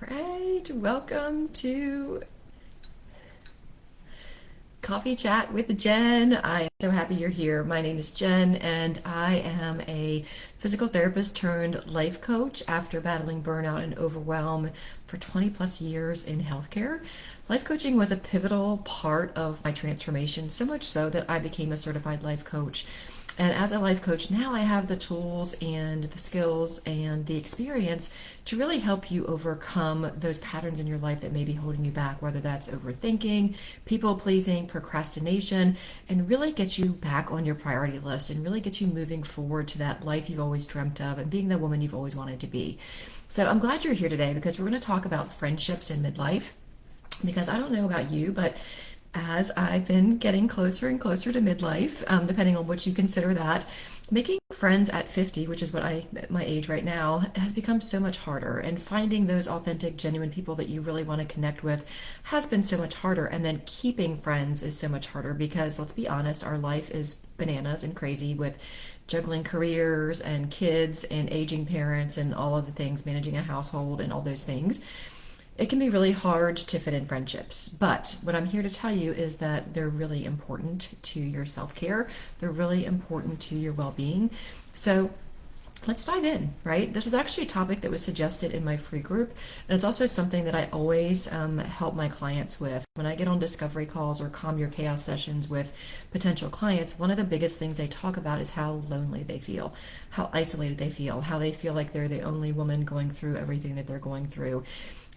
Right, welcome to Coffee Chat with Jen. I am so happy you're here. My name is Jen, and I am a physical therapist turned life coach after battling burnout and overwhelm for 20 plus years in healthcare. Life coaching was a pivotal part of my transformation, so much so that I became a certified life coach. And as a life coach now, I have the tools and the skills and the experience to really help you overcome those patterns in your life that may be holding you back, whether that's overthinking, people pleasing, procrastination, and really get you back on your priority list and really get you moving forward to that life you've always dreamt of and being the woman you've always wanted to be. So I'm glad you're here today because we're going to talk about friendships in midlife. Because I don't know about you, but as I've been getting closer and closer to midlife, depending on what you consider that, making friends at 50, which is my age right now, has become so much harder. And finding those authentic, genuine people that you really want to connect with has been so much harder. And then keeping friends is so much harder because, let's be honest, our life is bananas and crazy with juggling careers and kids and aging parents and all of the things, managing a household and all those things. It can be really hard to fit in friendships, but what I'm here to tell you is that they're really important to your self-care. They're really important to your well-being. So let's dive in, right? This is actually a topic that was suggested in my free group, and it's also something that I always help my clients with. When I get on discovery calls or calm your chaos sessions with potential clients, one of the biggest things they talk about is how lonely they feel, how isolated they feel, how they feel like they're the only woman going through everything that they're going through.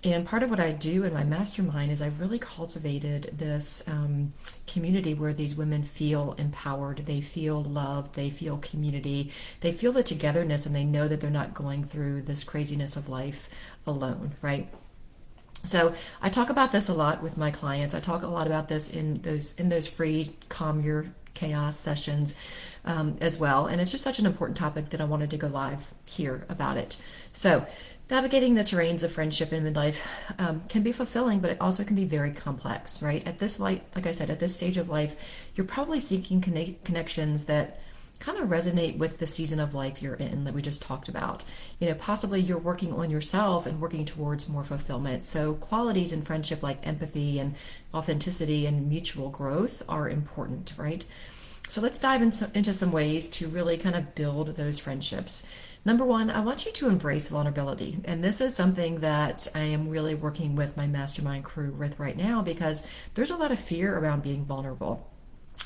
And part of what I do in my mastermind is I've really cultivated this community where these women feel empowered, they feel loved, they feel community, they feel the togetherness, and they know that they're not going through this craziness of life alone, right? So I talk about this a lot with my clients. I talk a lot about this in those free calm your chaos sessions as well. And it's just such an important topic that I wanted to go live here about it. So navigating the terrains of friendship in midlife can be fulfilling, but it also can be very complex, right? At this like I said, at this stage of life, you're probably seeking connections that kind of resonate with the season of life you're in that we just talked about. Possibly you're working on yourself and working towards more fulfillment. So qualities in friendship like empathy and authenticity and mutual growth are important, right? So let's dive into some ways to really kind of build those friendships. Number one, I want you to embrace vulnerability. And this is something that I am really working with my mastermind crew with right now because there's a lot of fear around being vulnerable.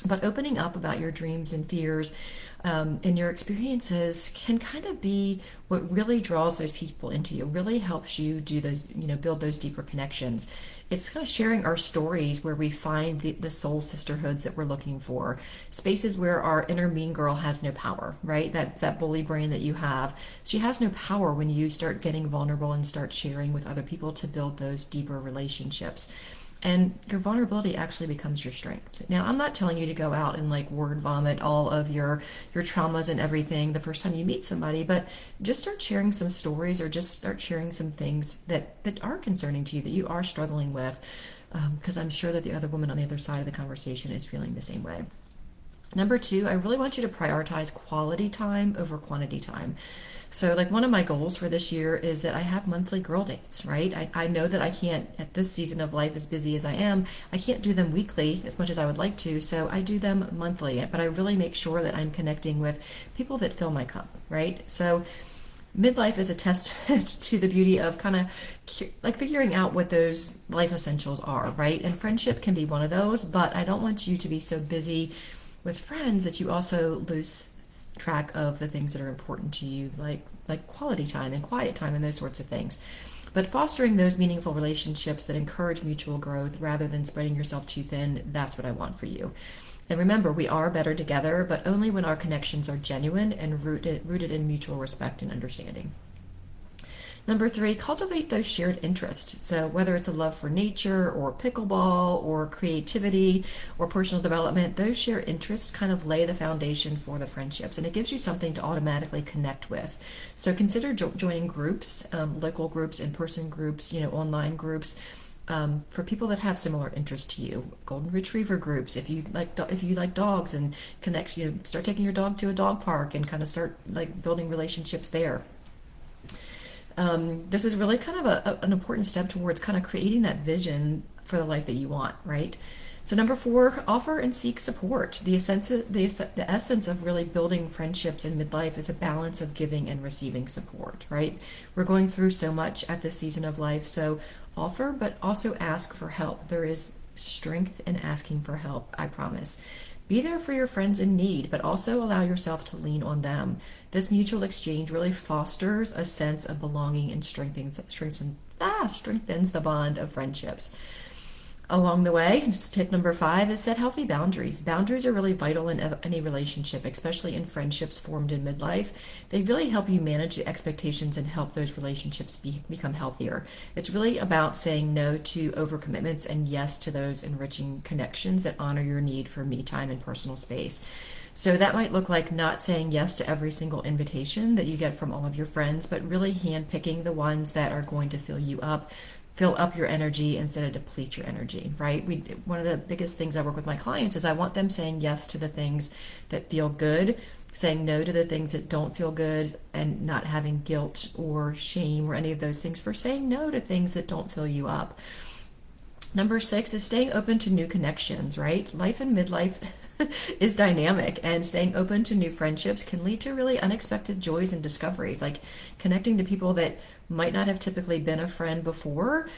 But opening up about your dreams and fears and your experiences can kind of be what really draws those people into you, really helps you do those, build those deeper connections. It's kind of sharing our stories where we find the soul sisterhoods that we're looking for, spaces where our inner mean girl has no power, right? That bully brain that you have, she has no power when you start getting vulnerable and start sharing with other people to build those deeper relationships. And your vulnerability actually becomes your strength. Now, I'm not telling you to go out and like word vomit all of your traumas and everything the first time you meet somebody, but just start sharing some stories or just start sharing some things that are concerning to you, that you are struggling with, because I'm sure that the other woman on the other side of the conversation is feeling the same way. Number two, I really want you to prioritize quality time over quantity time. So like one of my goals for this year is that I have monthly girl dates, right? I know that I can't, at this season of life, as busy as I am, I can't do them weekly as much as I would like to. So I do them monthly, but I really make sure that I'm connecting with people that fill my cup, right? So midlife is a testament to the beauty of kind of like figuring out what those life essentials are, right? And friendship can be one of those, but I don't want you to be so busy with friends that you also lose track of the things that are important to you, like quality time and quiet time and those sorts of things. But fostering those meaningful relationships that encourage mutual growth rather than spreading yourself too thin, that's what I want for you. And remember, we are better together, but only when our connections are genuine and rooted in mutual respect and understanding. Number three, cultivate those shared interests. So whether it's a love for nature or pickleball or creativity or personal development, those shared interests kind of lay the foundation for the friendships, and it gives you something to automatically connect with. So consider joining groups, local groups, in-person groups, online groups. For people that have similar interests to you, golden retriever groups. If you like dogs and connect, start taking your dog to a dog park and kind of start like building relationships there. This is really kind of an important step towards kind of creating that vision for the life that you want, right? So number 4, offer and seek support. The essence of really building friendships in midlife is a balance of giving and receiving support, right? We're going through so much at this season of life, so offer, but also ask for help. There is strength in asking for help, I promise. Be there for your friends in need, but also allow yourself to lean on them. This mutual exchange really fosters a sense of belonging and strengthens the bond of friendships. Along the way, just tip number 5 is set healthy boundaries. Boundaries are really vital in any relationship, especially in friendships formed in midlife. They really help you manage the expectations and help those relationships become healthier. It's really about saying no to overcommitments and yes to those enriching connections that honor your need for me time and personal space. So that might look like not saying yes to every single invitation that you get from all of your friends, but really handpicking the ones that are going to fill up your energy instead of deplete your energy, right? One of the biggest things I work with my clients is I want them saying yes to the things that feel good, saying no to the things that don't feel good, and not having guilt or shame or any of those things for saying no to things that don't fill you up. Number 6 is staying open to new connections, right? Life in midlife is dynamic, and staying open to new friendships can lead to really unexpected joys and discoveries, like connecting to people that might not have typically been a friend before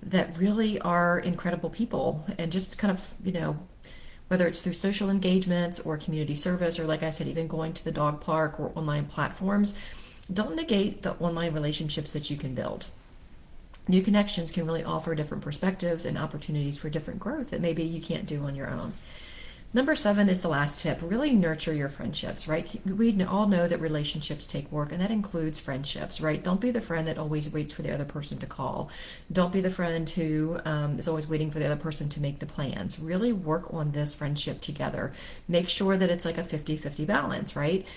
that really are incredible people. And just kind of, whether it's through social engagements or community service, or like I said, even going to the dog park or online platforms, don't negate the online relationships that you can build. New connections can really offer different perspectives and opportunities for different growth that maybe you can't do on your own. Number 7 is the last tip. Really nurture your friendships, right? We all know that relationships take work, and that includes friendships, right? Don't be the friend that always waits for the other person to call. Don't be the friend who is always waiting for the other person to make the plans. Really work on this friendship together. Make sure that it's like a 50-50 balance, right?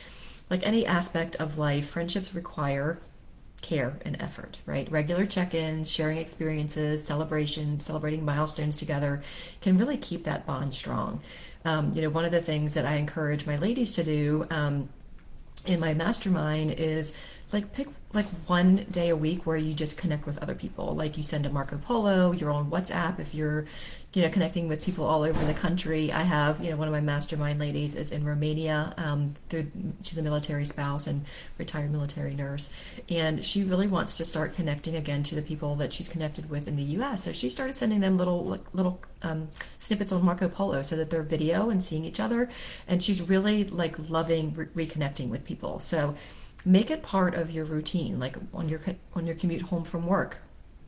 Like any aspect of life, friendships require care and effort, right? Regular check-ins, sharing experiences, celebrating milestones together can really keep that bond strong. One of the things that I encourage my ladies to do in my mastermind is pick one day a week where you just connect with other people. Like you send a Marco Polo, you're on WhatsApp if you're connecting with people all over the country. I have, one of my mastermind ladies is in Romania. She's a military spouse and retired military nurse. And she really wants to start connecting again to the people that she's connected with in the US. So she started sending them little snippets on Marco Polo so that they're video and seeing each other. And she's really loving reconnecting with people. So make it part of your routine, like on your commute home from work.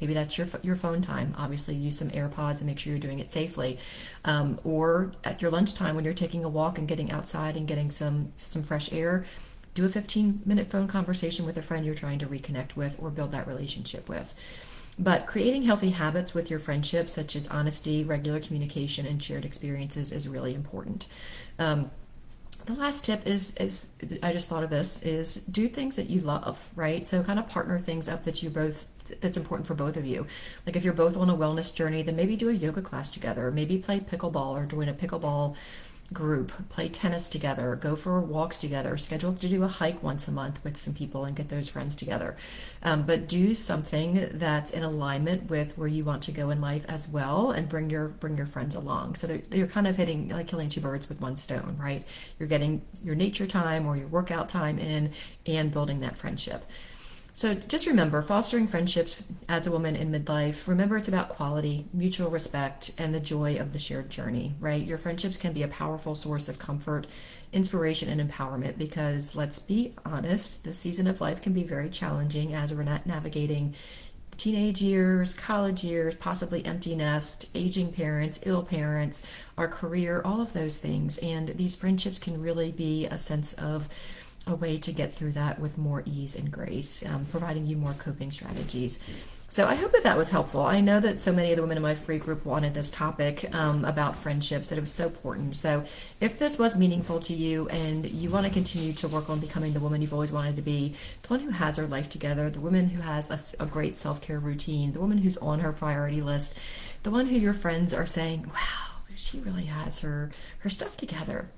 Maybe that's your phone time. Obviously, use some AirPods and make sure you're doing it safely. Or at your lunchtime when you're taking a walk and getting outside and getting some fresh air, do a 15-minute phone conversation with a friend you're trying to reconnect with or build that relationship with. But creating healthy habits with your friendships, such as honesty, regular communication, and shared experiences, is really important. The last tip is I just thought of this, is do things that you love, right? So kind of partner things up that's important for both of you. Like if you're both on a wellness journey, then maybe do a yoga class together, maybe play pickleball or join a pickleball group, play tennis together, go for walks together, schedule to do a hike once a month with some people and get those friends together. But do something that's in alignment with where you want to go in life as well, and bring your friends along. So you're kind of killing two birds with one stone, right? You're getting your nature time or your workout time in and building that friendship. So just remember, fostering friendships as a woman in midlife, remember it's about quality, mutual respect, and the joy of the shared journey, right? Your friendships can be a powerful source of comfort, inspiration, and empowerment because, let's be honest, this season of life can be very challenging as we're navigating teenage years, college years, possibly empty nest, aging parents, ill parents, our career, all of those things. And these friendships can really be a sense of a way to get through that with more ease and grace, providing you more coping strategies. So I hope that was helpful. I know that so many of the women in my free group wanted this topic about friendships, that it was so important. So if this was meaningful to you and you want to continue to work on becoming the woman you've always wanted to be, the one who has her life together, the woman who has a great self-care routine, the woman who's on her priority list, the one who your friends are saying, wow, she really has her stuff together,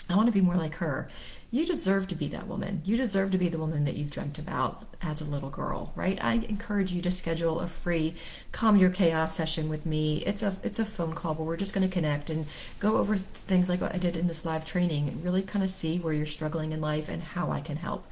I want to be more like her. You deserve to be that woman. You deserve to be the woman that you've dreamt about as a little girl, right? I encourage you to schedule a free Calm Your Chaos session with me. It's a phone call where we're just going to connect and go over things like what I did in this live training and really kind of see where you're struggling in life and how I can help.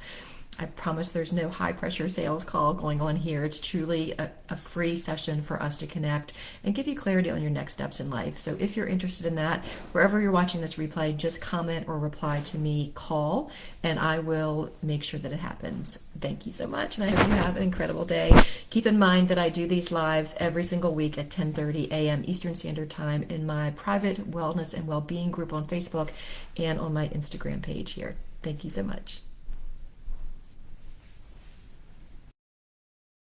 I promise there's no high pressure sales call going on here. It's truly a free session for us to connect and give you clarity on your next steps in life. So if you're interested in that, wherever you're watching this replay, just comment or reply to me, call, and I will make sure that it happens. Thank you so much, and I hope you have an incredible day. Keep in mind that I do these lives every single week at 10:30 a.m. Eastern Standard Time in my private wellness and well-being group on Facebook and on my Instagram page here. Thank you so much.